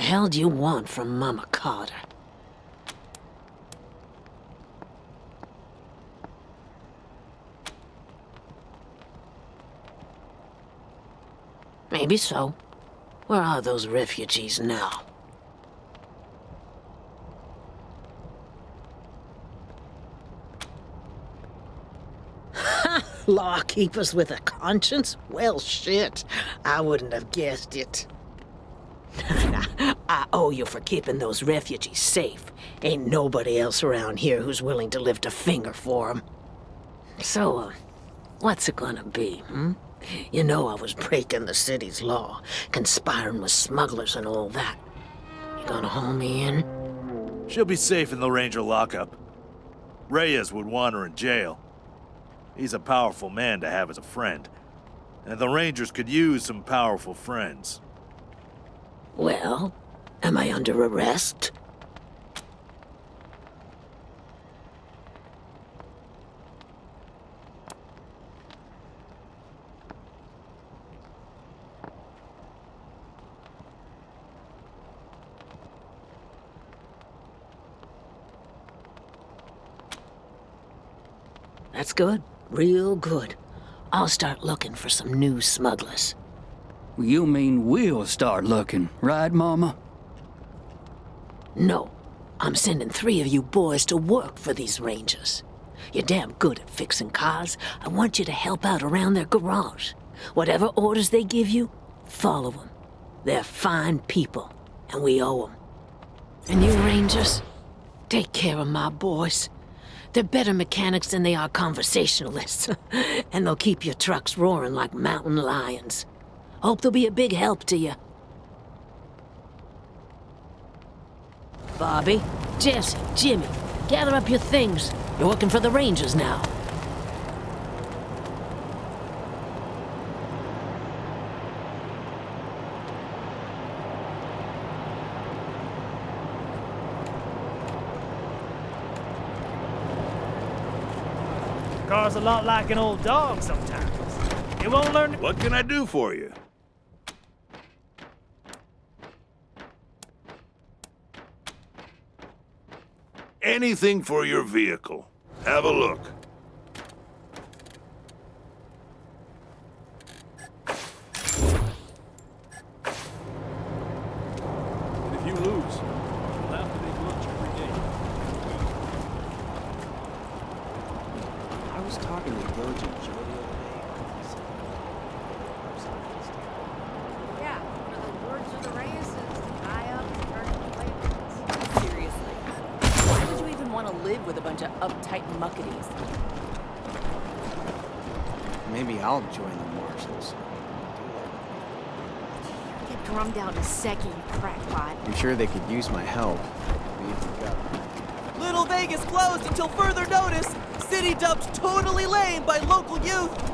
hell do you want from Mama Carter? Maybe so. Where are those refugees now? Ha! Lawkeepers with a conscience? Well, shit. I wouldn't have guessed it. I owe you for keeping those refugees safe. Ain't nobody else around here who's willing to lift a finger for them. So, what's it gonna be, hmm? You know I was breaking the city's law, conspiring with smugglers and all that. You gonna haul me in? She'll be safe in the Ranger lockup. Reyes would want her in jail. He's a powerful man to have as a friend. And the Rangers could use some powerful friends. Well, am I under arrest? That's good. Real good. I'll start looking for some new smugglers. You mean we'll start looking, right, Mama? No. I'm sending 3 of you boys to work for these Rangers. You're damn good at fixing cars. I want you to help out around their garage. Whatever orders they give you, follow them. They're fine people, and we owe them. And you Rangers, take care of my boys. They're better mechanics than they are conversationalists. And they'll keep your trucks roaring like mountain lions. Hope they'll be a big help to you. Bobby, Jesse, Jimmy, gather up your things. You're working for the Rangers now. Car's a lot like an old dog sometimes. You won't learn to... What can I do for you? Anything for your vehicle. Have a look. And if you lose, you'll have to make lunch every day. I was talking to George and Joe the other day. Yeah, one of the words of the Reyes is to tie up and turn into labels. Seriously. Why would you even want to live with a bunch of uptight muckaties? Maybe I'll join the Marshals. Get drummed out in a second, you crackpot. I'm sure they could use my help. Me and the government. Little Vegas closed until further notice. City dumped totally lame by local youth.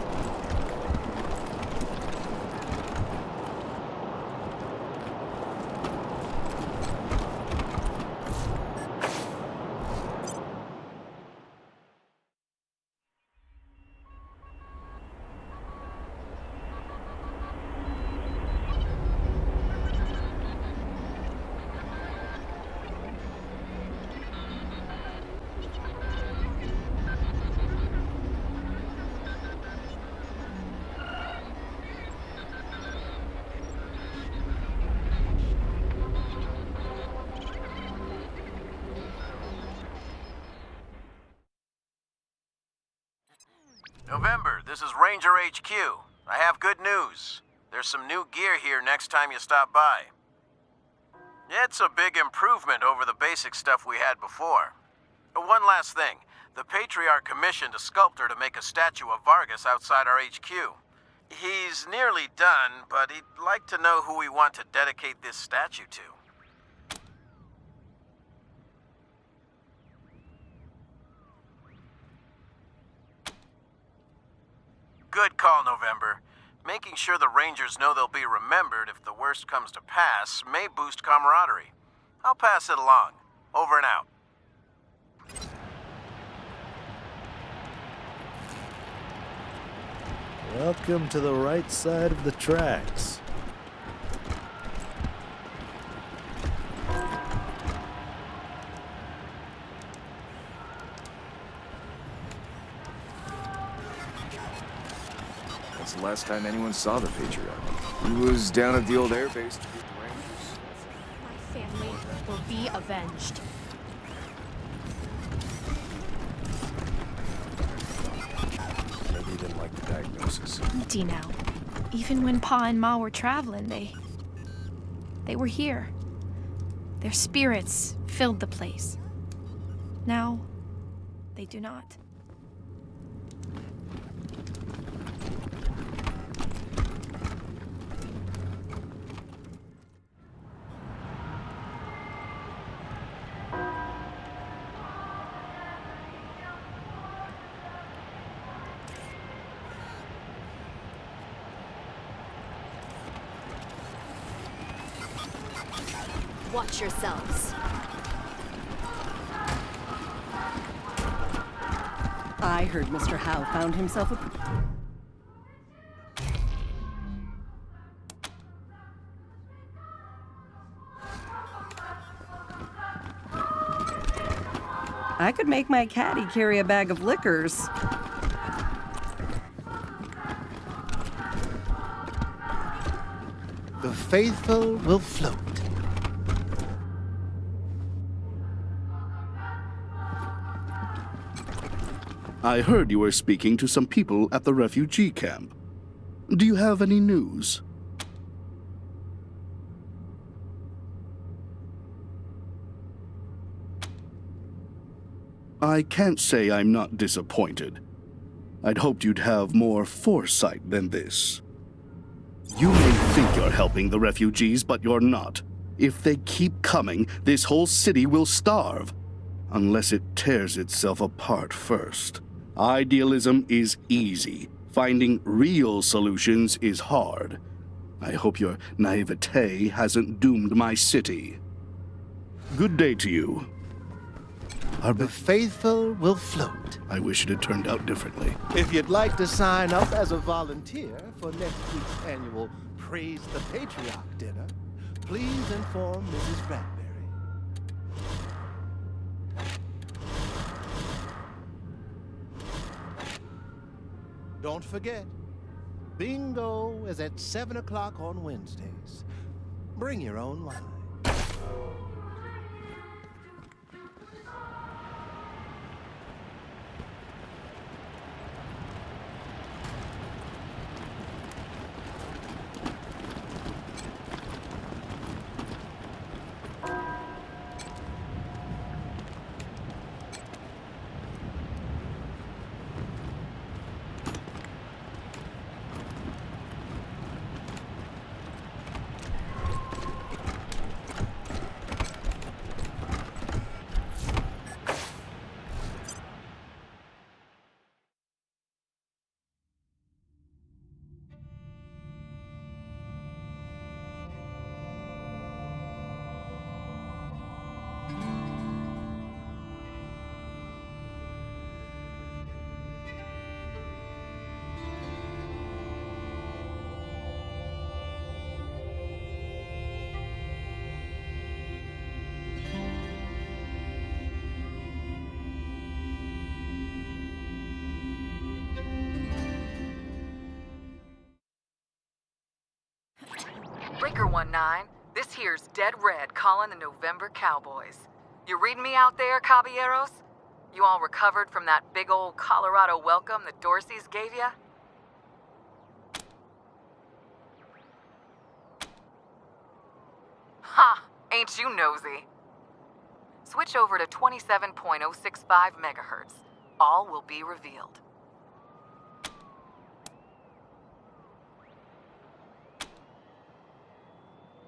November, this is Ranger HQ. I have good news. There's some new gear here next time you stop by. It's a big improvement over the basic stuff we had before. One last thing. The Patriarch commissioned a sculptor to make a statue of Vargas outside our HQ. He's nearly done, but he'd like to know who we want to dedicate this statue to. Good call, November. Making sure the Rangers know they'll be remembered if the worst comes to pass may boost camaraderie. I'll pass it along. Over and out. Welcome to the right side of the tracks. since the last time anyone saw the Patriot. He was down at the old airbase to meet the Rangers. My family will be avenged. Maybe he didn't like the diagnosis. Empty now. Even when Pa and Ma were traveling, they were here. Their spirits filled the place. Now, they do not. Watch yourselves. I heard Mr. Howe found himself a... I could make my caddy carry a bag of liquors. The faithful will float. I heard you were speaking to some people at the refugee camp. Do you have any news? I can't say I'm not disappointed. I'd hoped you'd have more foresight than this. You may think you're helping the refugees, but you're not. If they keep coming, this whole city will starve, unless it tears itself apart first. Idealism is easy. Finding real solutions is hard. I hope your naivete hasn't doomed my city. Good day to you. The faithful will float. I wish it had turned out differently. If you'd like to sign up as a volunteer for next week's annual Praise the Patriarch dinner, please inform Mrs. Bradbury. Don't forget, bingo is at 7 o'clock on Wednesdays. Bring your own wine. Breaker 19, this here's Dead Red calling the November Cowboys. You reading me out there, caballeros? You all recovered from that big old Colorado welcome that Dorsey's gave ya? Ha! Ain't you nosy? Switch over to 27.065 megahertz. All will be revealed.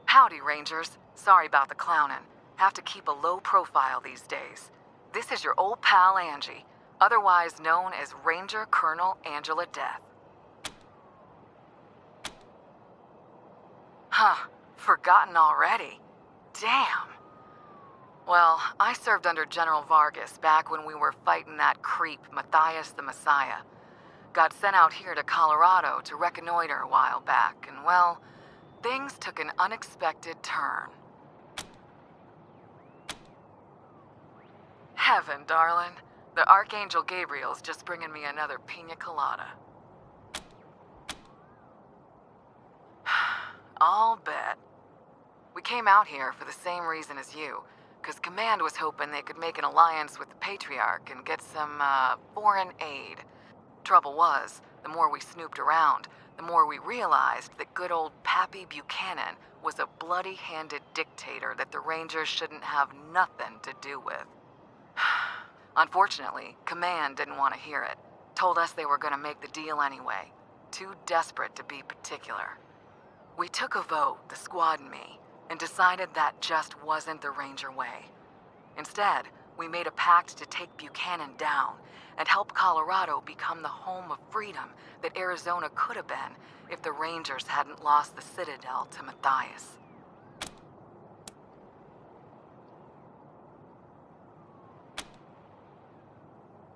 Howdy, Rangers. Sorry about the clowning. Have to keep a low profile these days. This is your old pal Angie, otherwise known as Ranger Colonel Angela Death. Huh, forgotten already. Damn. Well, I served under General Vargas back when we were fighting that creep, Matthias the Messiah. Got sent out here to Colorado to reconnoiter a while back, and well, things took an unexpected turn. Heaven, darling. The Archangel Gabriel's just bringing me another pina colada. I'll bet. We came out here for the same reason as you, because Command was hoping they could make an alliance with the Patriarch and get some, foreign aid. Trouble was, the more we snooped around, the more we realized that good old Pappy Buchanan was a bloody-handed dictator that the Rangers shouldn't have nothing to do with. Unfortunately, Command didn't want to hear it. Told us they were going to make the deal anyway. Too desperate to be particular. We took a vote, the squad and me, and decided that just wasn't the Ranger way. Instead, we made a pact to take Buchanan down and help Colorado become the home of freedom that Arizona could have been if the Rangers hadn't lost the Citadel to Matthias.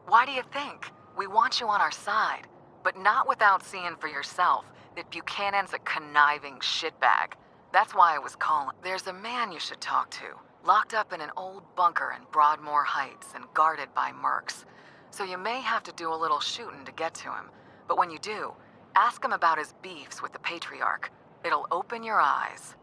Why do you think? We want you on our side, but not without seeing for yourself that Buchanan's a conniving shitbag. That's why I was calling. There's a man you should talk to, locked up in an old bunker in Broadmoor Heights and guarded by mercs. So you may have to do a little shooting to get to him, but when you do, ask him about his beefs with the Patriarch. It'll open your eyes.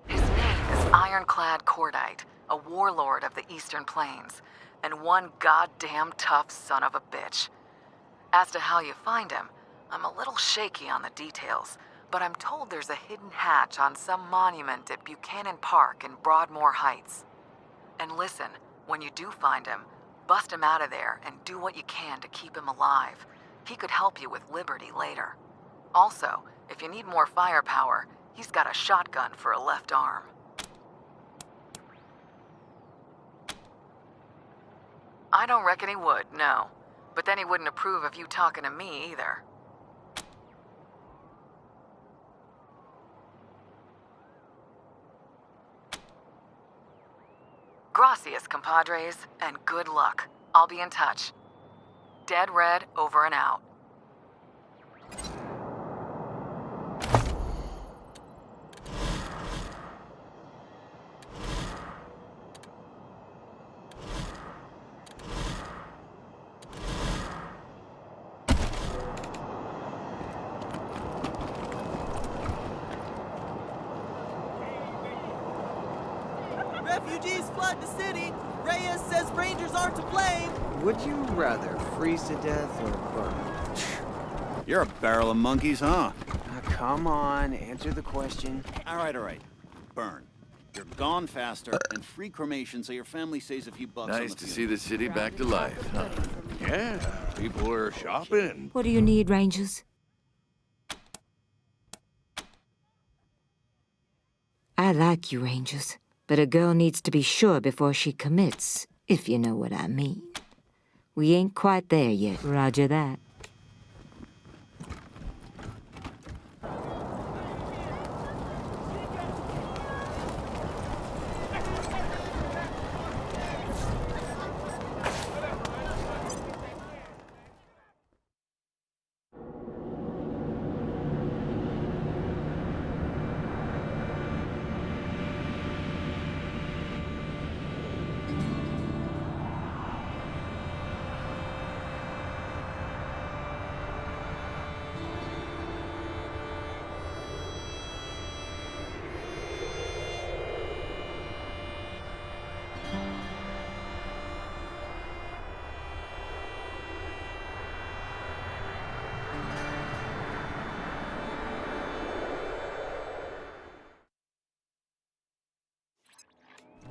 His name is Ironclad Cordite, a warlord of the Eastern Plains, and one goddamn tough son of a bitch. As to how you find him, I'm a little shaky on the details, but I'm told there's a hidden hatch on some monument at Buchanan Park in Broadmoor Heights. And listen, when you do find him, bust him out of there and do what you can to keep him alive. He could help you with Liberty later. Also, if you need more firepower, he's got a shotgun for a left arm. I don't reckon he would, no. But then he wouldn't approve of you talking to me either. Gracias, compadres, and good luck. I'll be in touch. Dead Red, over and out. Refugees flood the city. Reyes says Rangers aren't to blame. Would you rather freeze to death or burn? You're a barrel of monkeys, huh? Come on, answer the question. All right. Burn. You're gone faster, and free cremation so your family saves a few bucks on the Nice to see the city back to life, huh? Yeah, people are shopping. What do you need, Rangers? I like you, Rangers, but a girl needs to be sure before she commits, if you know what I mean. We ain't quite there yet. Roger that.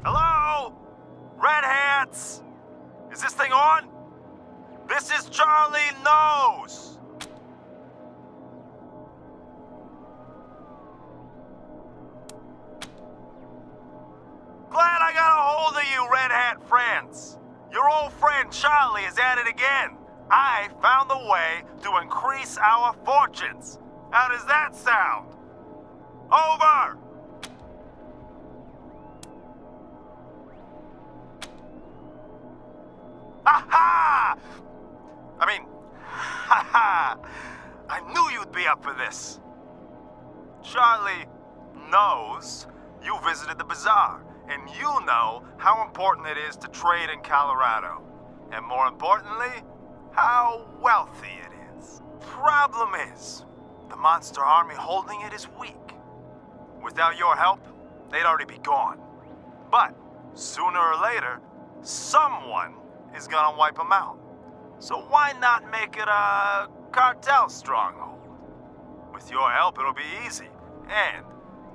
Hello? Red Hats? Is this thing on? This is Charlie Nose! Glad I got a hold of you, Red Hat friends. Your old friend Charlie is at it again. I found a way to increase our fortunes. How does that sound? Over! Ha-ha! I knew you'd be up for this. Charlie knows you visited the bazaar, and you know how important it is to trade in Colorado. And more importantly, how wealthy it is. Problem is, the monster army holding it is weak. Without your help, they'd already be gone. But sooner or later, someone is gonna wipe them out. So why not make it a cartel stronghold? With your help, it'll be easy, and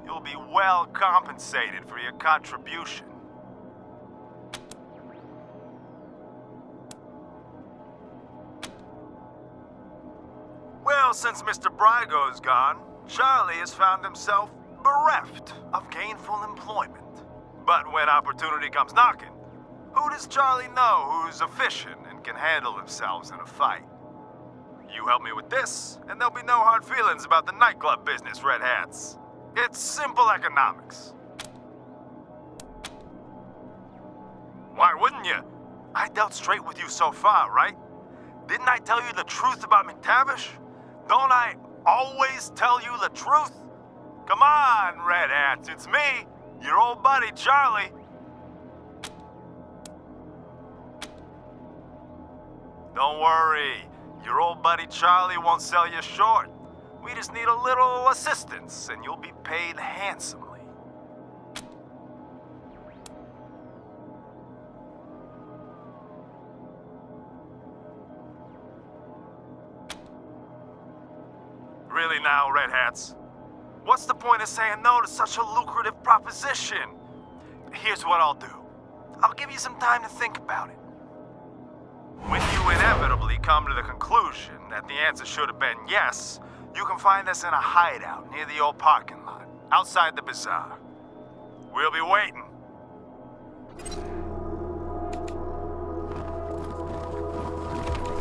you'll be well compensated for your contribution. Well, since Mr. Brygo's gone, Charlie has found himself bereft of gainful employment. But when opportunity comes knocking, who does Charlie know who's efficient and can handle themselves in a fight? You help me with this, and there'll be no hard feelings about the nightclub business, Red Hats. It's simple economics. Why wouldn't you? I dealt straight with you so far, right? Didn't I tell you the truth about McTavish? Don't I always tell you the truth? Come on, Red Hats, it's me, your old buddy Charlie. Don't worry, your old buddy Charlie won't sell you short. We just need a little assistance, and you'll be paid handsomely. Really now, Red Hats? What's the point of saying no to such a lucrative proposition? Here's what I'll do. I'll give you some time to think about it. When you inevitably come to the conclusion that the answer should have been yes, you can find us in a hideout near the old parking lot, outside the bazaar. We'll be waiting.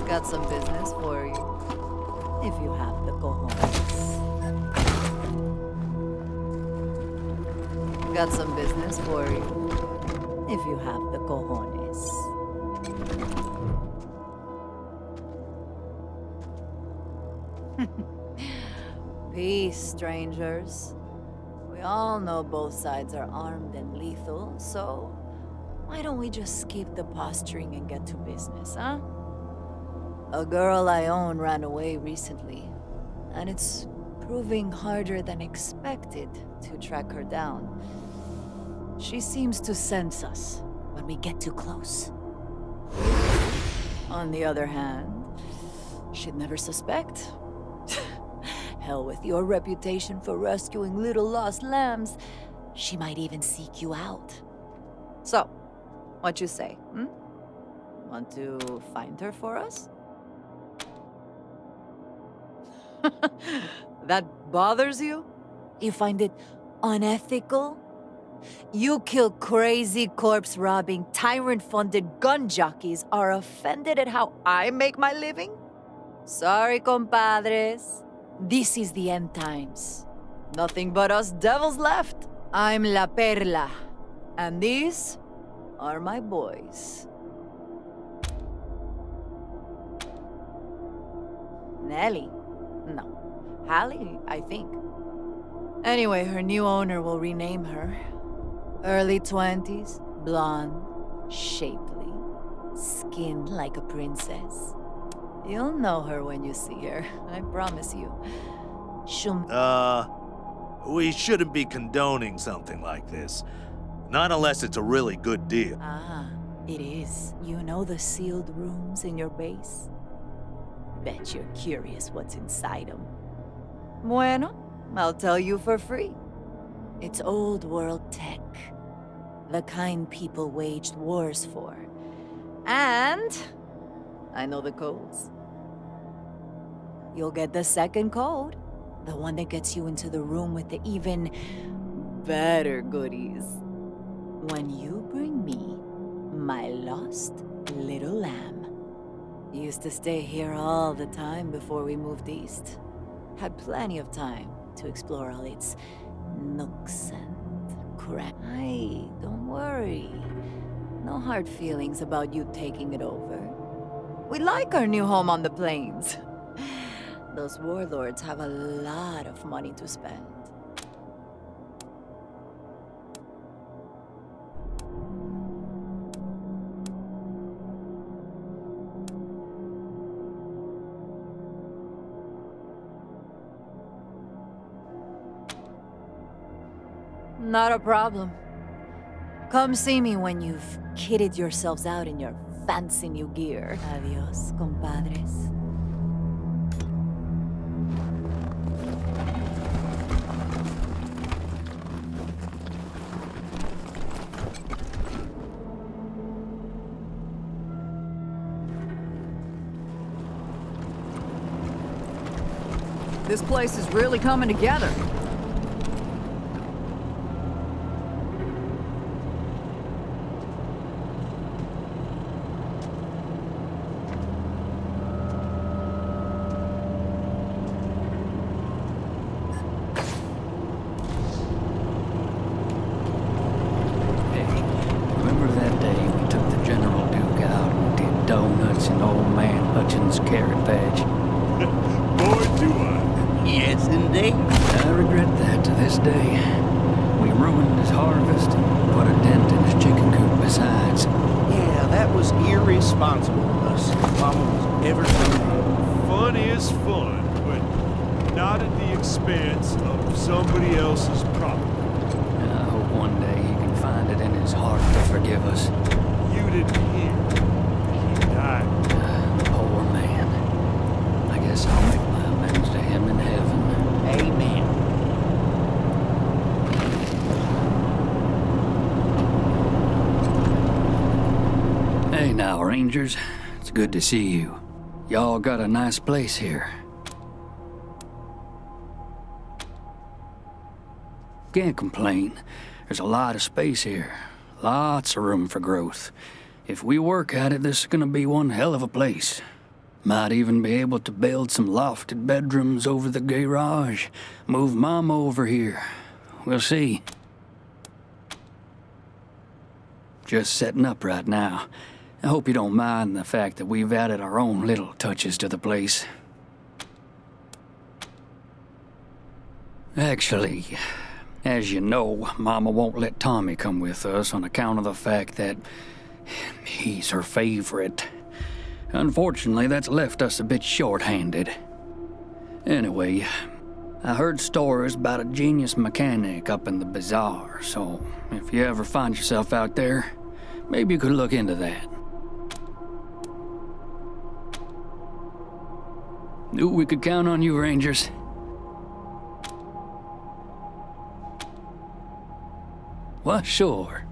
Got some business for you, if you have the cojones. Got some business for you, if you have the cojones. Peace, strangers. We all know both sides are armed and lethal, so why don't we just skip the posturing and get to business, huh? A girl I own ran away recently, and it's proving harder than expected to track her down. She seems to sense us when we get too close. On the other hand, she'd never suspect. Hell with your reputation for rescuing little lost lambs, she might even seek you out. So, what you say, Want to find her for us? That bothers you? You find it unethical? You kill crazy corpse-robbing, tyrant-funded gun jockeys are offended at how I make my living? Sorry, compadres. This is the end times. Nothing but us devils left. I'm La Perla, and these are my boys. Nelly? No. Hallie, I think. Anyway, her new owner will rename her. Early 20s, blonde, shapely, skin like a princess. You'll know her when you see her, I promise you. We shouldn't be condoning something like this. Not unless it's a really good deal. Ah, it is. You know the sealed rooms in your base? Bet you're curious what's inside them. Bueno, I'll tell you for free. It's old world tech. The kind people waged wars for. And I know the codes. You'll get the second code. The one that gets you into the room with the even better goodies. When you bring me my lost little lamb. Used to stay here all the time before we moved east. Had plenty of time to explore all its nooks and Hey, don't worry. No hard feelings about you taking it over. We like our new home on the plains. Those warlords have a lot of money to spend. Not a problem. Come see me when you've kitted yourselves out in your fancy new gear. Adios, compadres. This place is really coming together. Remember that day we took the General Duke out and did donuts in old man Hutchins' carrot patch? Boy, do I. Yes, indeed. I regret that to this day. We ruined his harvest and put a dent in his chicken coop besides. Yeah, that was irresponsible of us. Mama was ever so mad. Fun is fun, but not at the expense of somebody else's property. I hope one day he can find it in his heart to forgive us. You didn't hear. He died. Poor man. I guess I'll make my amends to him in heaven. Amen. Hey now, Rangers. It's good to see you. Y'all got a nice place here. Can't complain. There's a lot of space here. Lots of room for growth. If we work at it, this is gonna be one hell of a place. Might even be able to build some lofted bedrooms over the garage. Move Mama over here. We'll see. Just setting up right now. I hope you don't mind the fact that we've added our own little touches to the place. Actually, as you know, Mama won't let Tommy come with us on account of the fact that he's her favorite. Unfortunately, that's left us a bit short-handed. Anyway, I heard stories about a genius mechanic up in the bazaar, so if you ever find yourself out there, maybe you could look into that. Knew we could count on you, Rangers. Well, sure.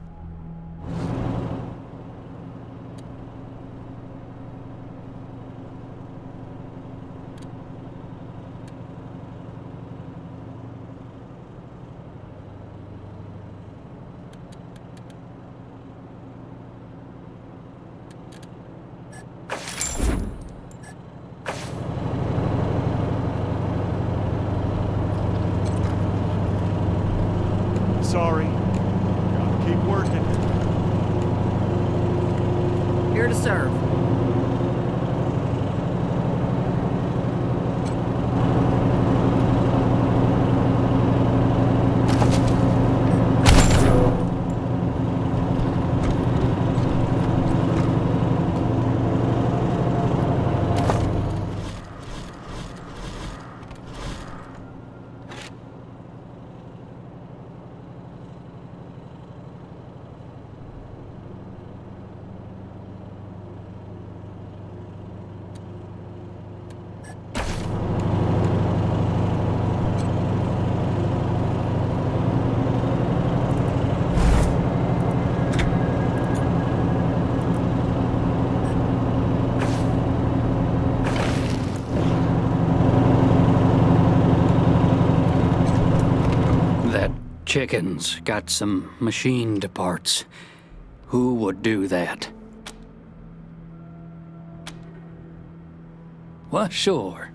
Sorry. Gotta keep working. Here to serve. Chickens got some machined parts. Who would do that? Well, sure.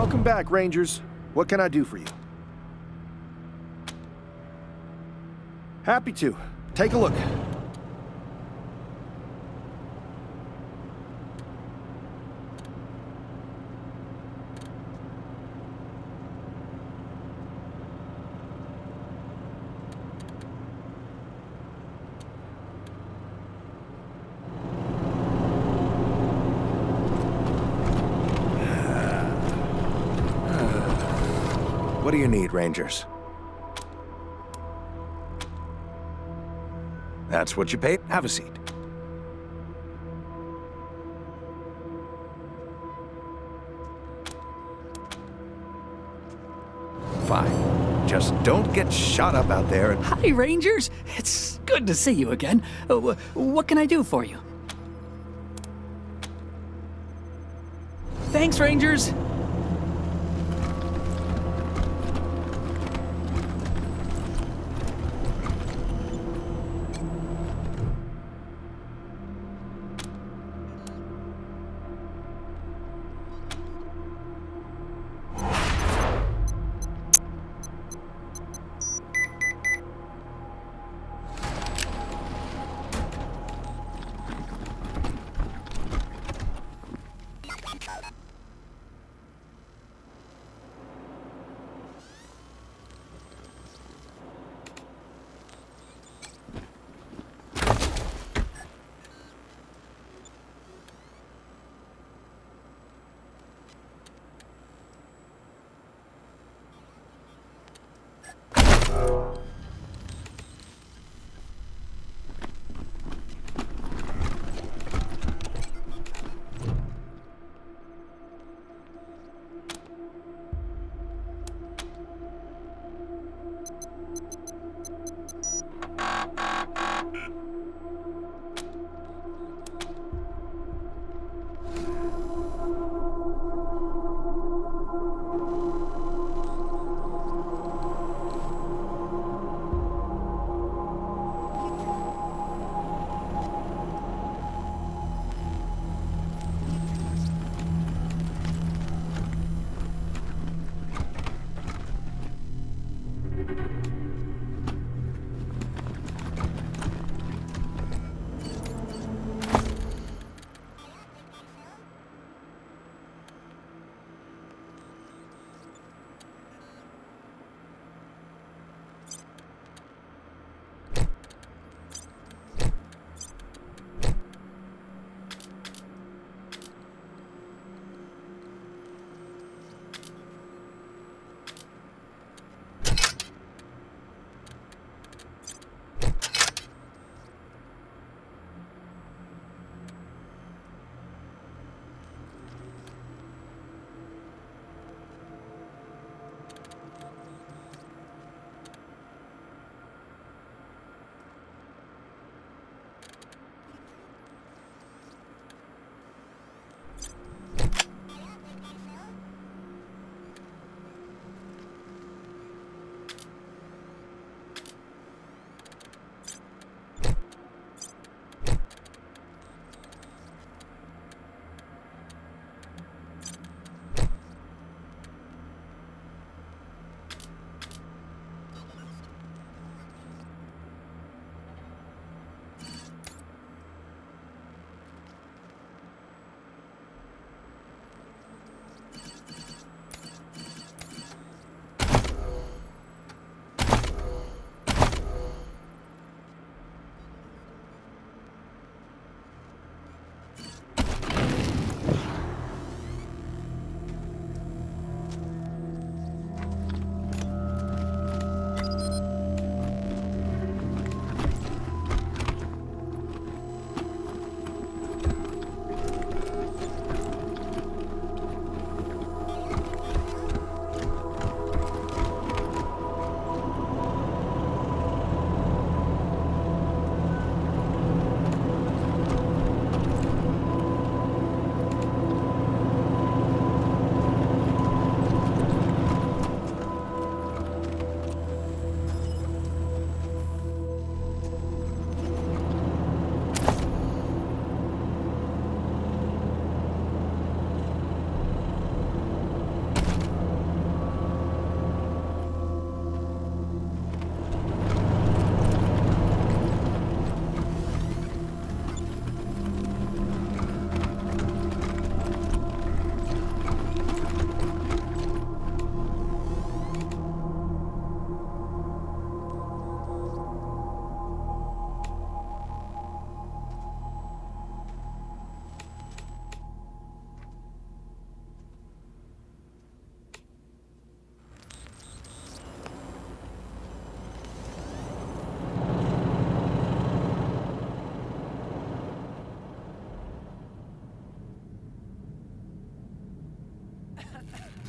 Welcome back, Rangers. What can I do for you? Happy to. Take a look. What do you need, Rangers? That's what you paid. Have a seat. Fine. Just don't get shot up out there and... Hi, Rangers. It's good to see you again. What can I do for you? Thanks, Rangers.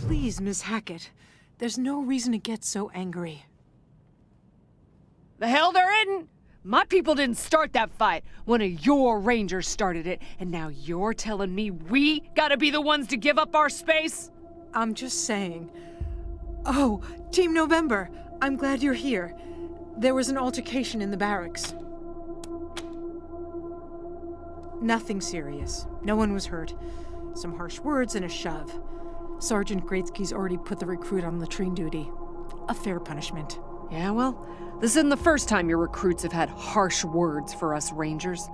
Please, Miss Hackett. There's no reason to get so angry. The hell there isn't! My people didn't start that fight. One of your rangers started it, and now you're telling me we gotta be the ones to give up our space? I'm just saying. Oh, Team November, I'm glad you're here. There was an altercation in the barracks. Nothing serious. No one was hurt. Some harsh words and a shove. Sergeant Greatsky's already put the recruit on latrine duty. A fair punishment. Yeah, well, this isn't the first time your recruits have had harsh words for us Rangers.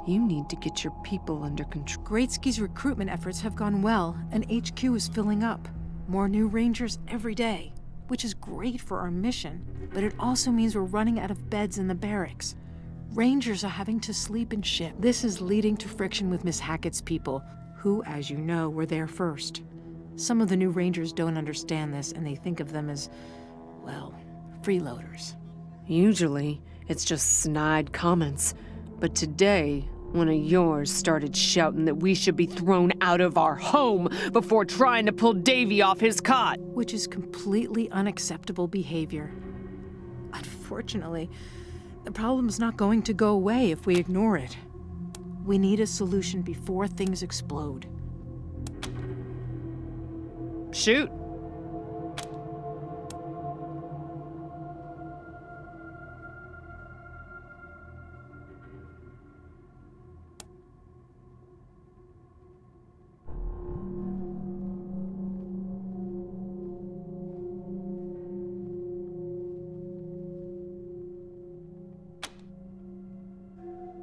You need to get your people under control. Greatsky's recruitment efforts have gone well, and HQ is filling up. More new Rangers every day, which is great for our mission, but it also means we're running out of beds in the barracks. Rangers are having to sleep in ship. This is leading to friction with Miss Hackett's people, who, as you know, were there first. Some of the new Rangers don't understand this, and they think of them as, well, freeloaders. Usually, it's just snide comments. But today, one of yours started shouting that we should be thrown out of our home before trying to pull Davy off his cot. Which is completely unacceptable behavior. Unfortunately, the problem's not going to go away if we ignore it. We need a solution before things explode. Shoot.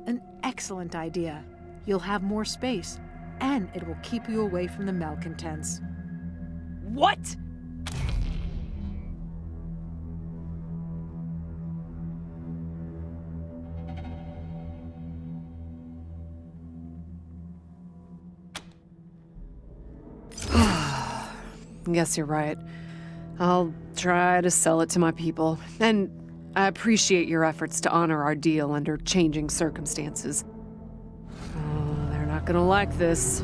An excellent idea. You'll have more space, and it will keep you away from the malcontents. What? Guess you're right. I'll try to sell it to my people. And I appreciate your efforts to honor our deal under changing circumstances. Oh, they're not gonna like this.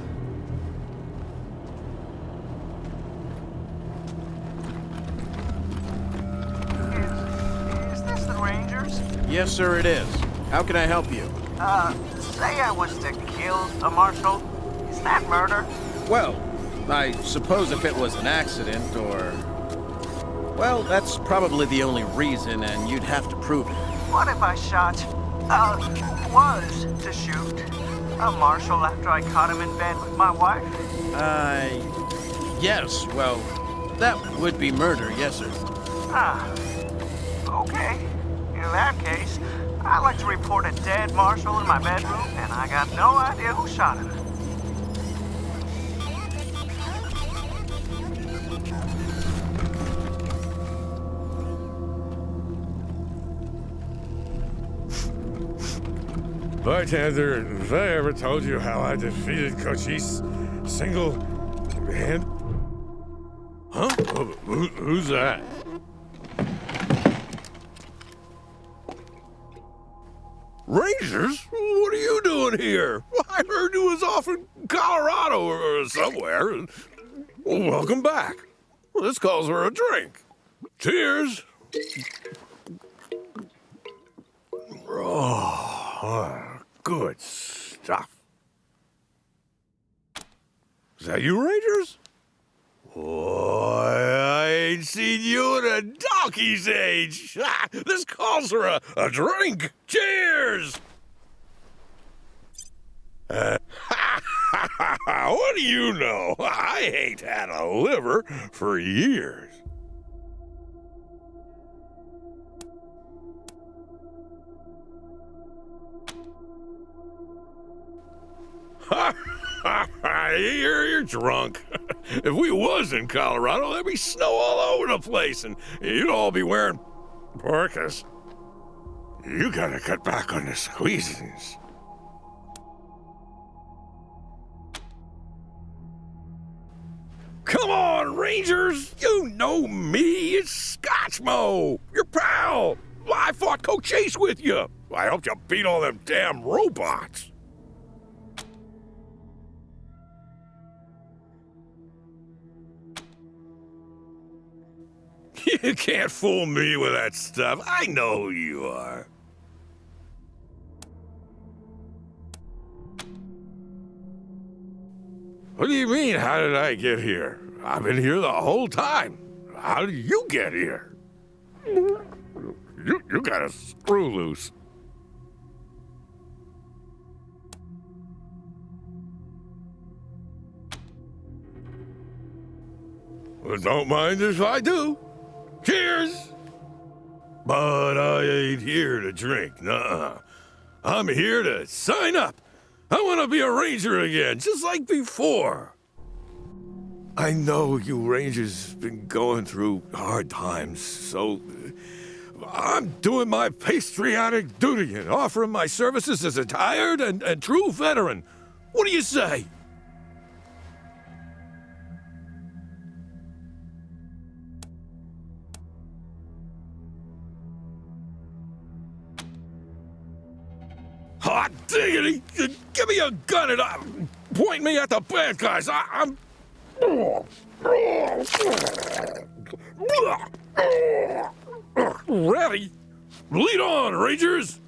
Is this the Rangers? Yes, sir, it is. How can I help you? Say I was to kill a marshal. Is that murder? Well, I suppose if it was an accident or... Well, that's probably the only reason, and you'd have to prove it. What if I was to shoot a marshal after I caught him in bed with my wife? Yes, well, that would be murder, yes, sir. Okay. In that case, I'd like to report a dead marshal in my bedroom, and I got no idea who shot him. Bartender, have I ever told you how I defeated Cochise single-hand? Huh? Who's that? Rangers? What are you doing here? I heard you was off in Colorado or somewhere. Well, welcome back. This calls for a drink. Cheers. Oh, good stuff. Is that you, Rangers? Boy, I ain't seen you in a donkey's age. This calls for a drink. Cheers! What do you know? I ain't had a liver for years. You're drunk. If we was in Colorado, there'd be snow all over the place, and you'd all be wearing parkas. You gotta cut back on the squeezings. Come on, Rangers! You know me, it's Scotchmo, your pal. I fought Cochise with you. I helped you beat all them damn robots. You can't fool me with that stuff. I know who you are. What do you mean, how did I get here? I've been here the whole time. How did you get here? You got a screw loose. Well, don't mind if I do. Cheers! But I ain't here to drink, nuh-uh. I'm here to sign up. I want to be a ranger again, just like before. I know you rangers been going through hard times, so I'm doing my patriotic duty and offering my services as a tired and true veteran. What do you say? Hot diggity! Give me a gun and point me at the bad guys. I'm... Ready? Lead on, Rangers!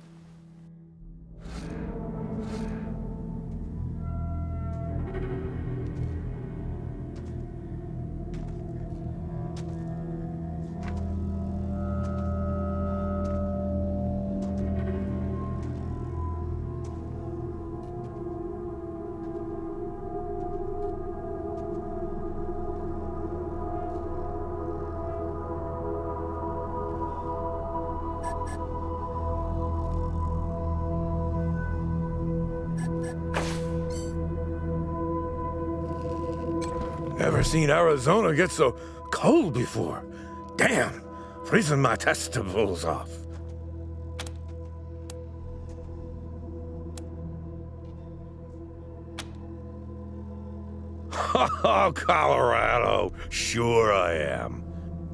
Never seen Arizona get so cold before. Damn, freezing my testicles off. Oh, Colorado, sure I am.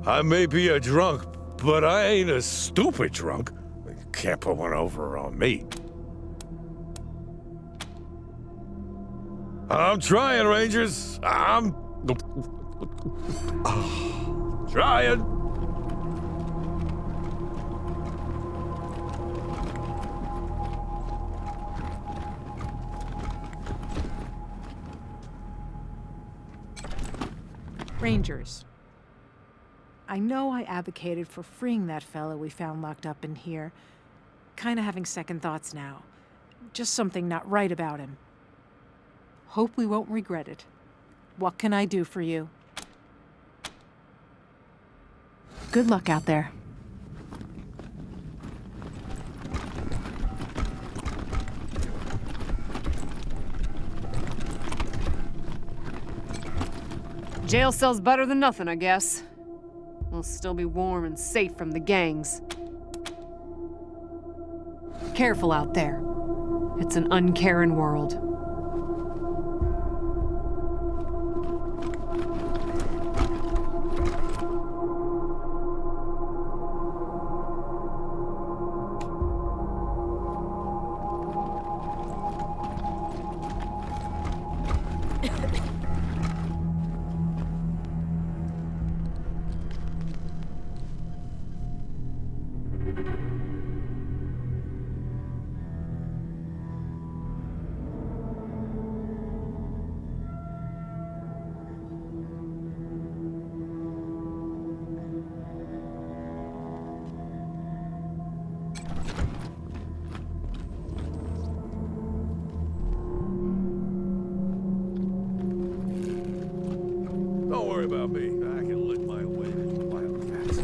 I may be a drunk, but I ain't a stupid drunk. You can't put one over on me. I'm trying, Rangers. I'm trying. Rangers, I know I advocated for freeing that fellow we found locked up in here. Kinda having second thoughts now. Just something not right about him. Hope we won't regret it. What can I do for you? Good luck out there. Jail cell's better than nothing, I guess. We'll still be warm and safe from the gangs. Careful out there. It's an uncaring world. Don't worry about me. I can lick my way to Wildcats.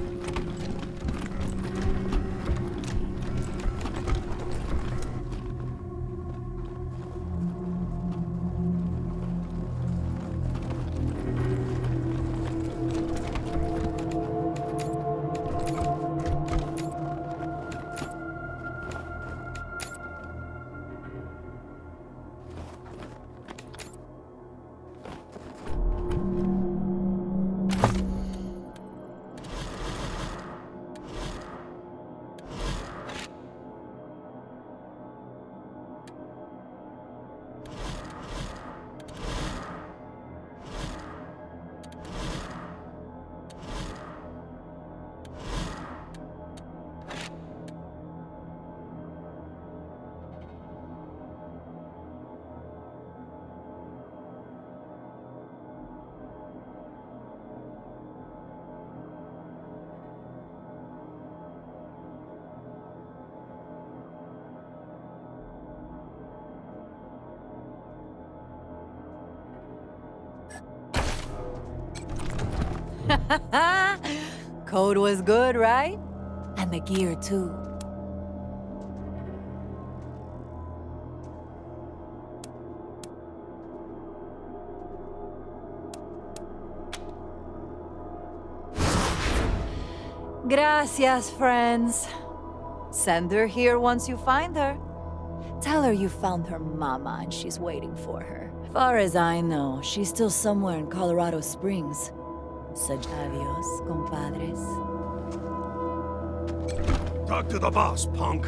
Code was good, right? And the gear, too. Gracias, friends. Send her here once you find her. Tell her you found her mama and she's waiting for her. Far as I know, she's still somewhere in Colorado Springs. Adios, compadres. Talk to the boss, punk.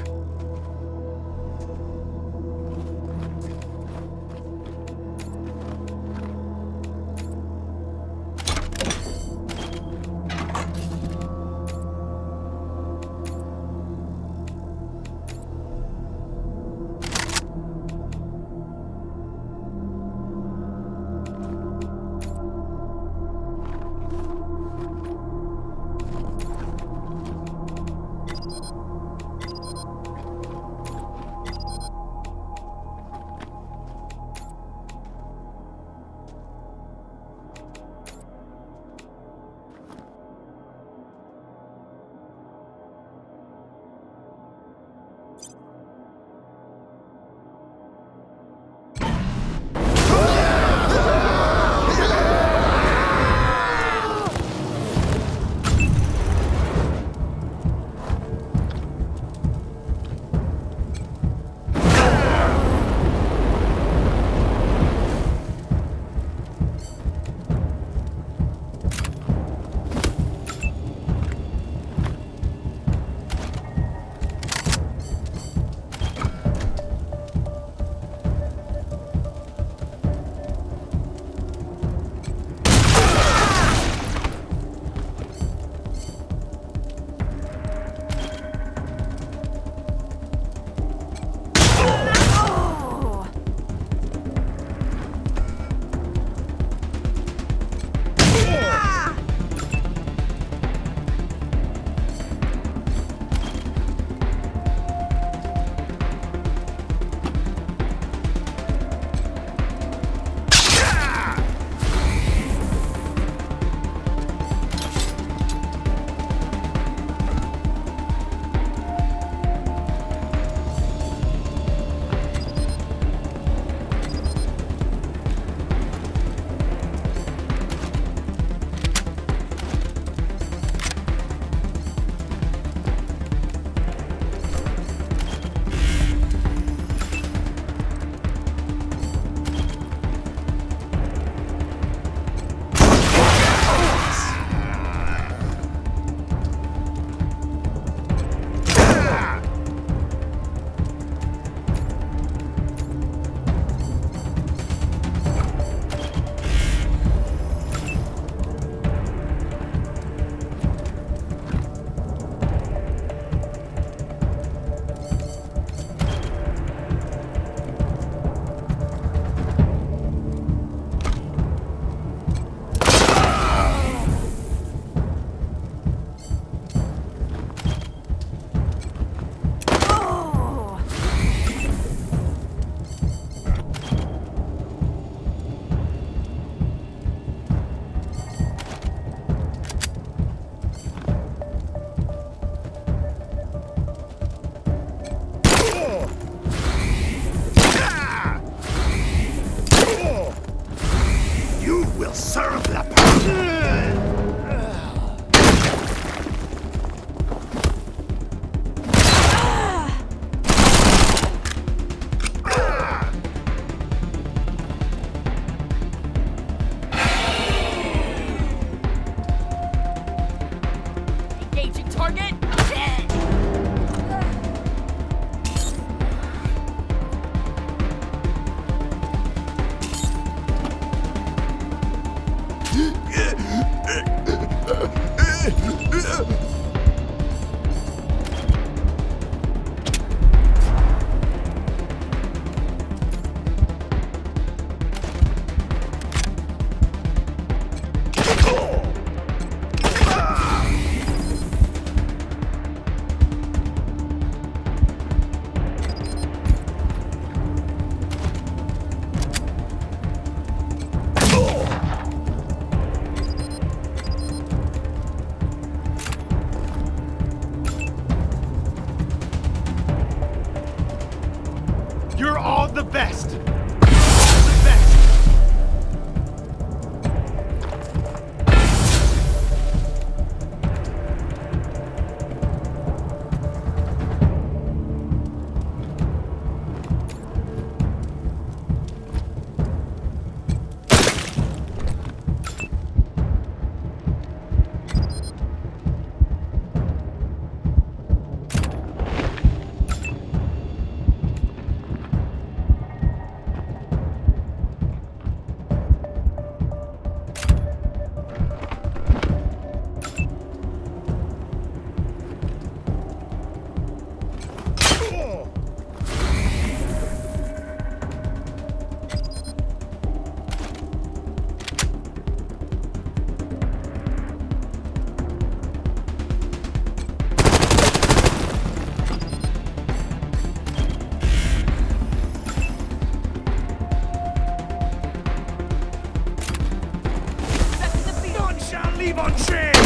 leave on chance!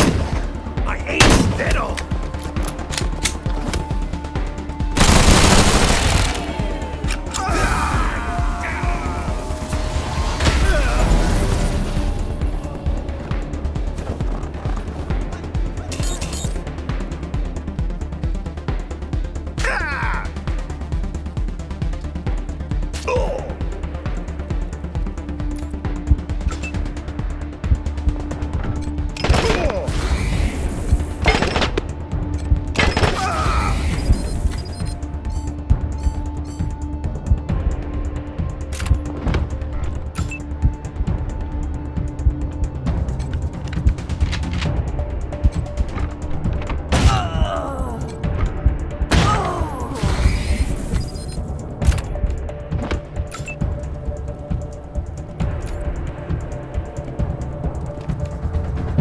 I ain't fiddle!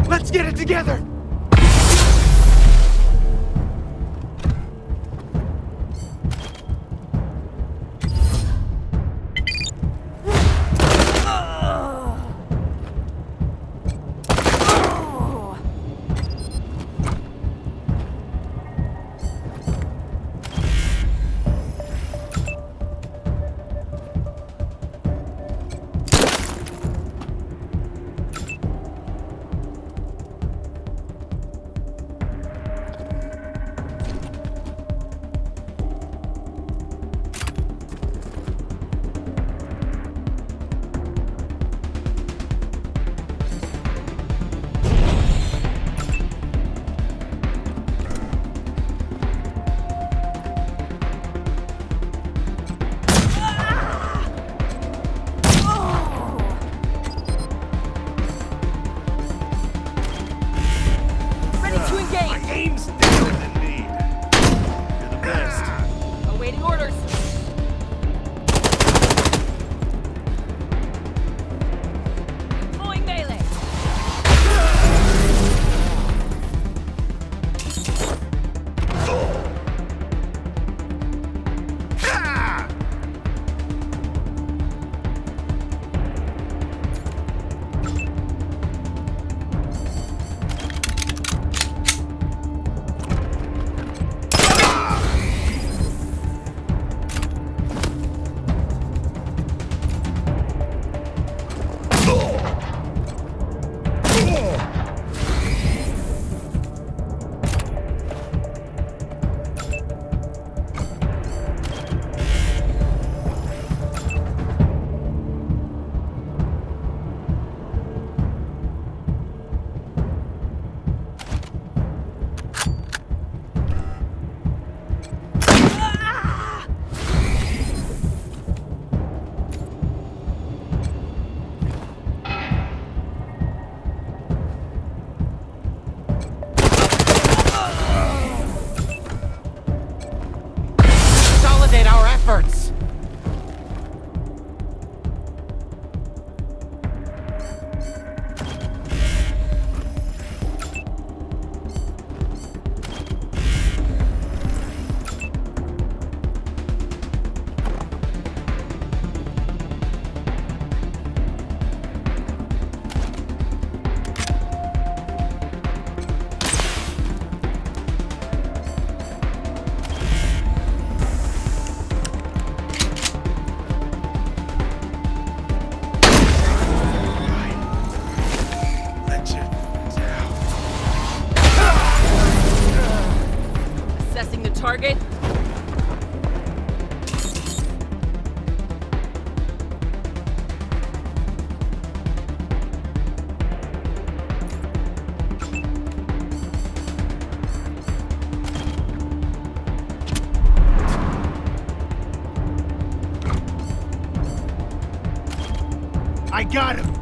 Let's get it together! Awaiting orders. Deploying melee. Consolidate our efforts! Assessing the target. I got him!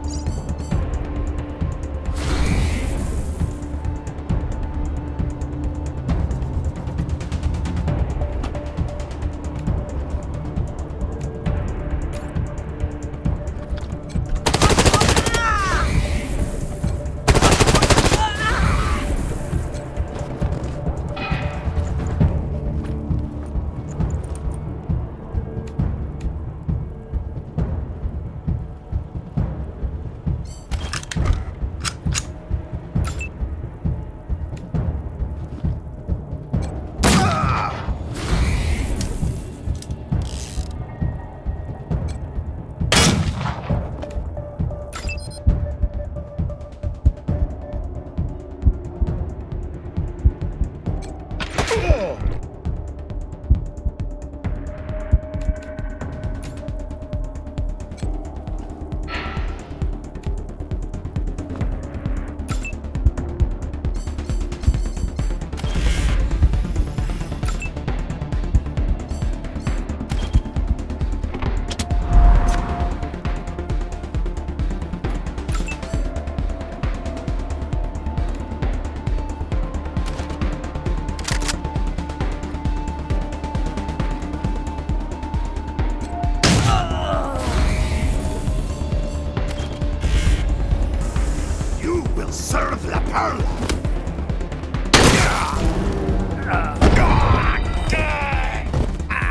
Serve la pearl!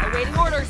Awaiting orders.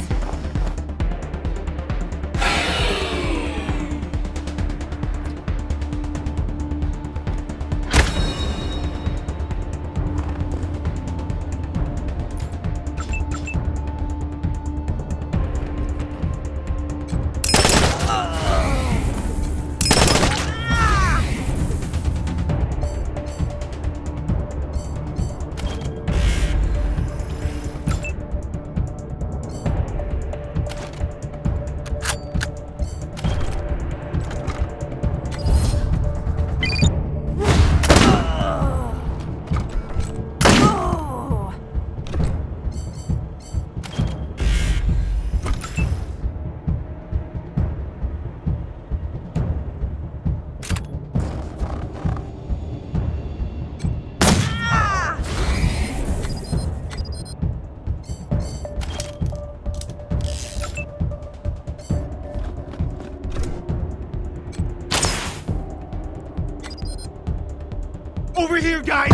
Over here, guys!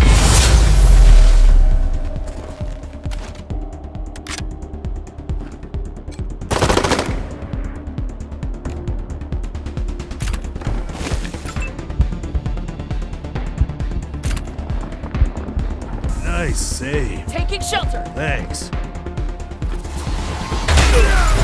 Nice save. Taking shelter. Thanks. Cut it out!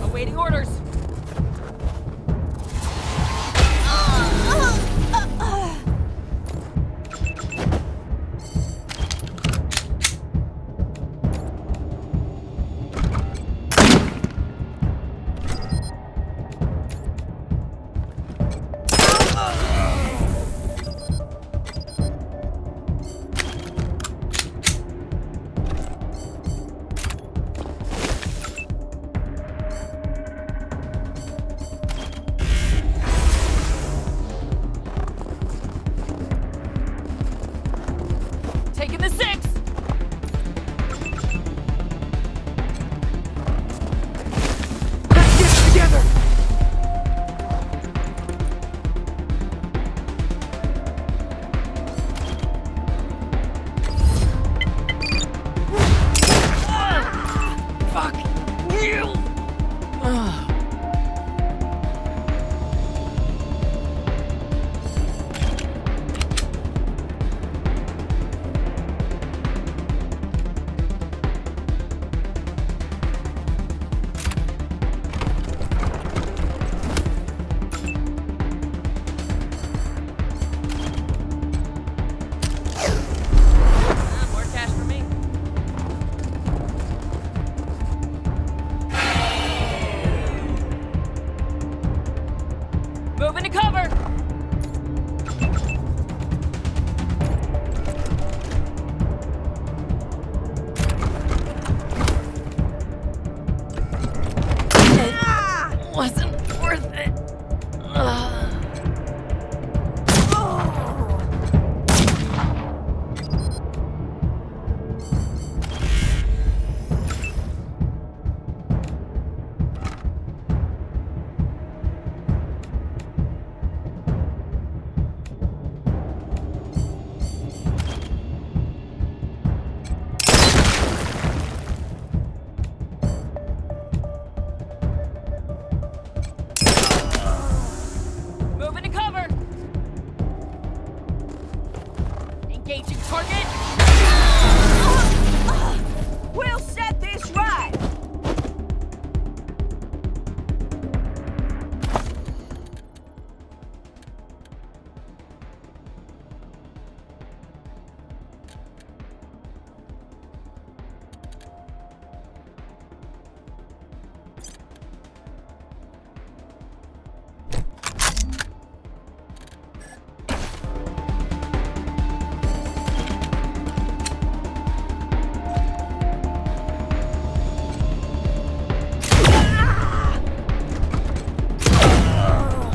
Awaiting orders. Taking the 6. Let's get it together! Fuck you. More cash for me. Moving to cover. Wasn't worth it. target! We'll set this right!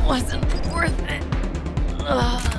Wasn't worth it. Ugh.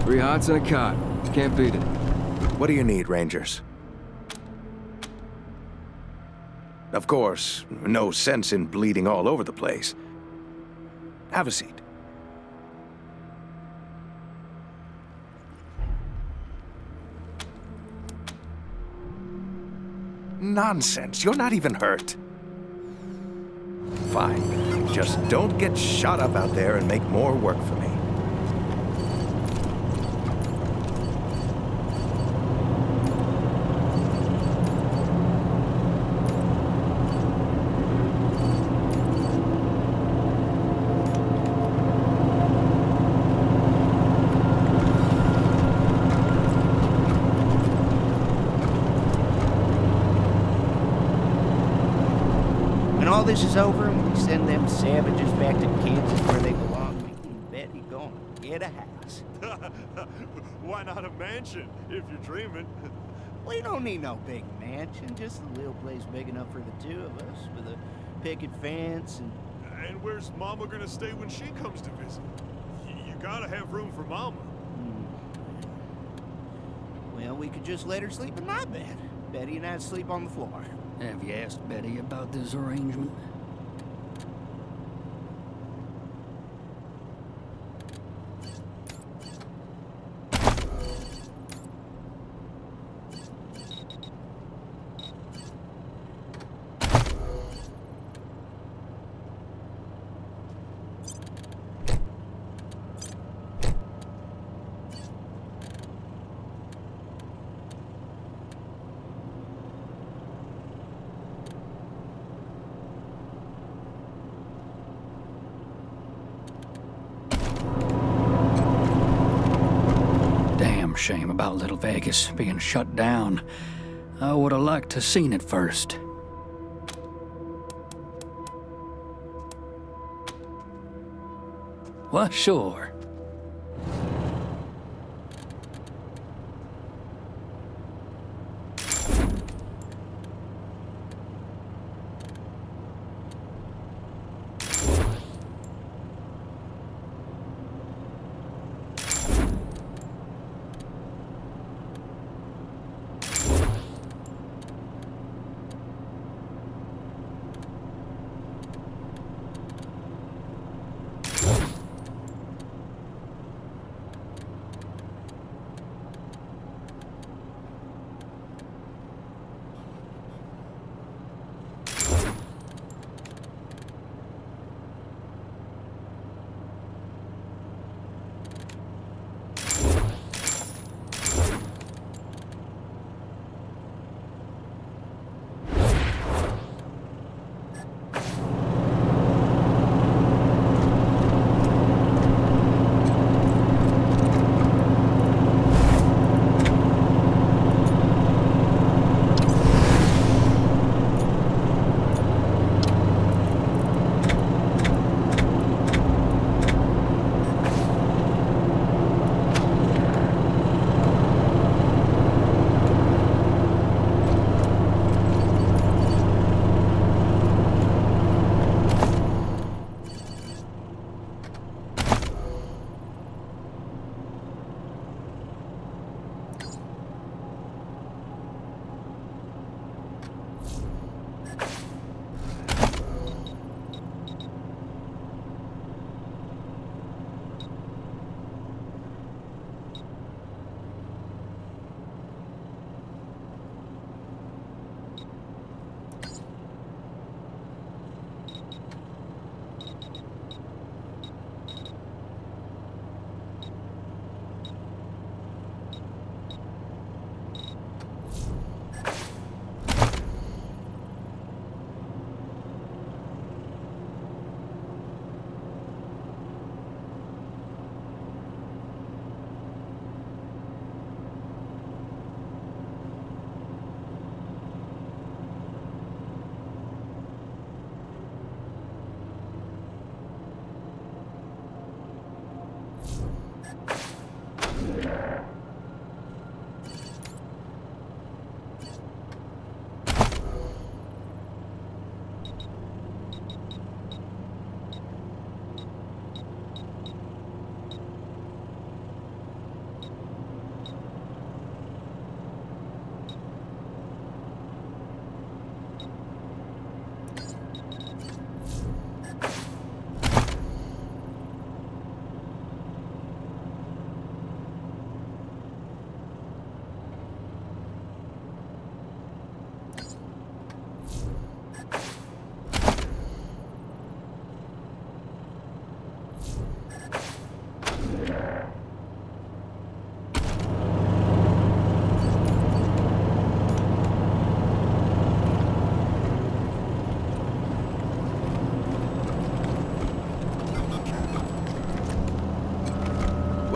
Three hots and a cot. Can't beat it. What do you need, Rangers? Of course, no sense in bleeding all over the place. Have a seat. Nonsense. You're not even hurt. Fine. Just don't get shot up out there and make more work for me. When all this is over and we send them savages back to Kansas where they belong, we can bet you're gonna get a house. Why not a mansion, if you're dreaming? We don't need no big mansion, just a little place big enough for the two of us, with a picket fence and... And where's Mama gonna stay when she comes to visit? You gotta have room for Mama. Well, we could just let her sleep in my bed. Betty and I'd sleep on the floor. Have you asked Betty about this arrangement? Shame about Little Vegas being shut down. I would have liked to seen it first. Well, sure.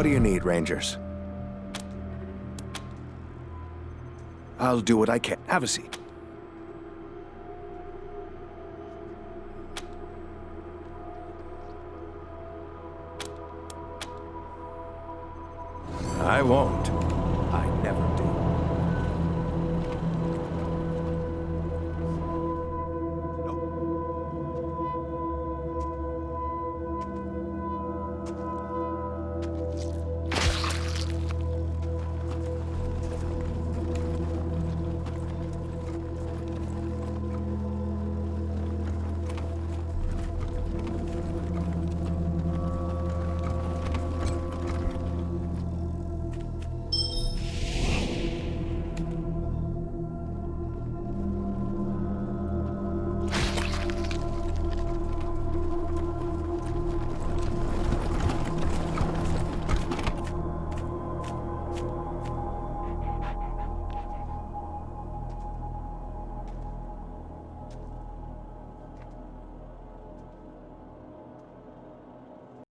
do you need, Rangers? I'll do what I can. Have a seat. I won't.